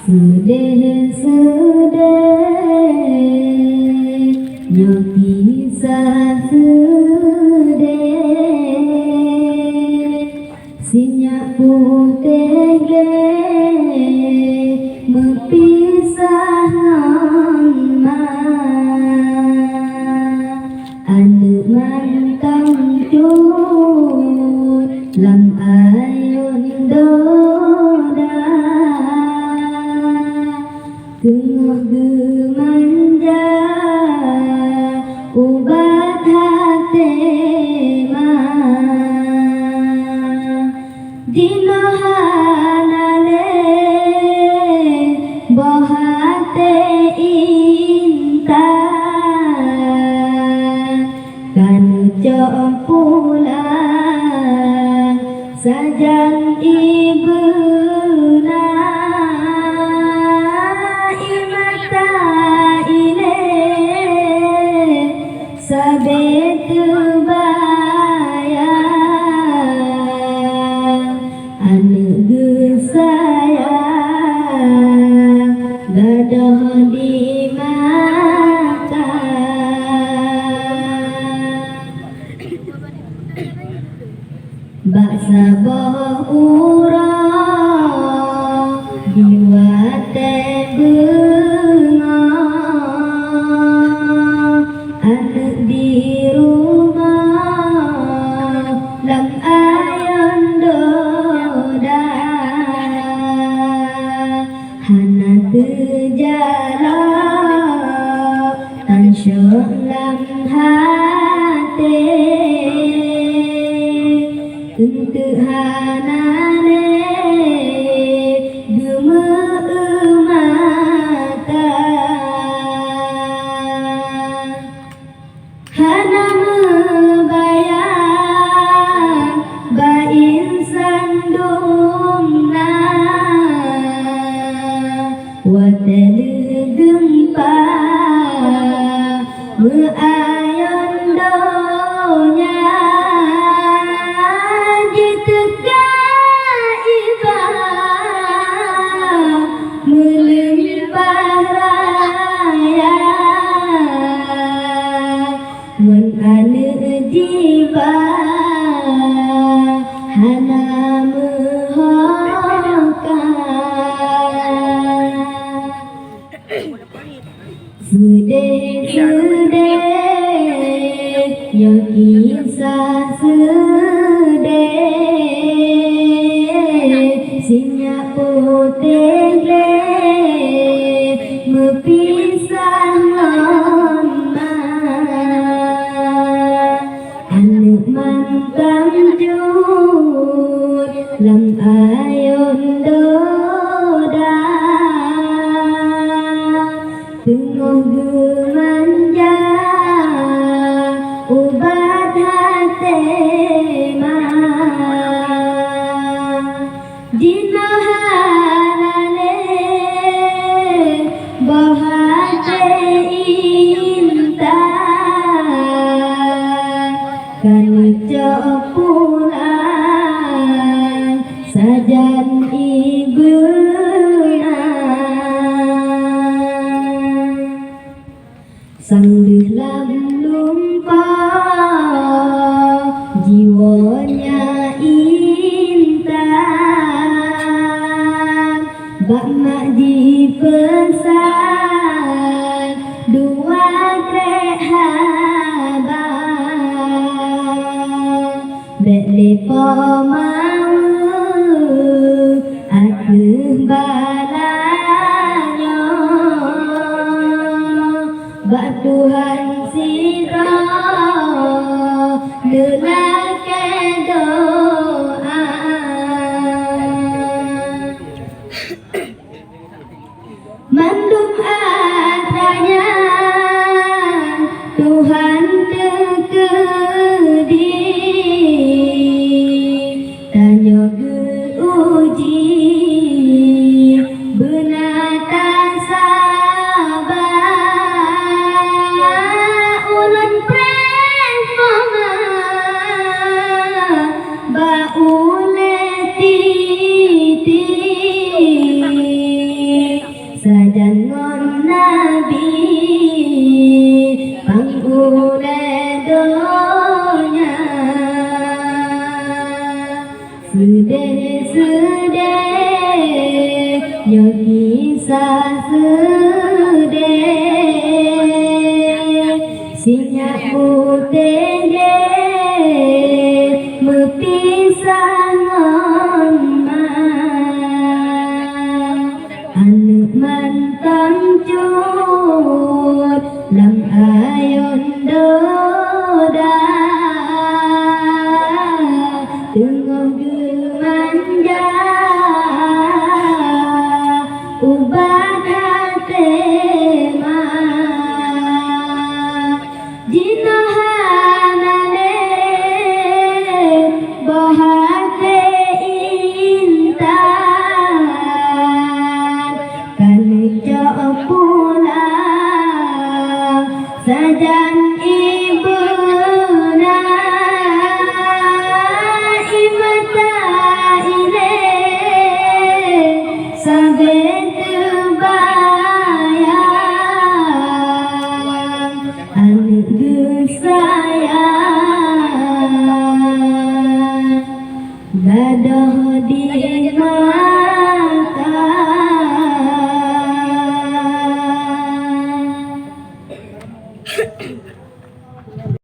Sedih sedih yo kisah sedih sinyak putih mepisah nama anu mantang cut lam ayun doda tengah gemanja ubat hati dino hanale bohate intan kan cok pulang sajan ibuna imata ile sabet bayang anu gesayang gadoh di mata baksa boh urang diwate bengong anak di rumah lam ayon doda hana terjalak tan syok lam hati untuk hanane gemeumata hana mebayang bain sandumna watele gempa meayon donya mun ane jiwa hana mehoka sedih sedih yo kisah sedih sinyak putih mepisah mantang jut lam ayon doda tengah gemanja ubat hati dino hanane bohate intan kan cok pulang sajan ibuna sang lam lumpah jiwanya intan bak mak dipesan dua krek bek lepo mau aku balanyo bak Tuhan siro lelake doa mandum adanya Tuhan tekedi tanyo uji benata sabar ulun pre sajan ngon nabi pangure donya sedih yo kisah sedih sinyak putih mepisah ngon anu mantang cut lam ayon doda tengok gemanja ubana tema jinohanane bahate intan kan pulang sajan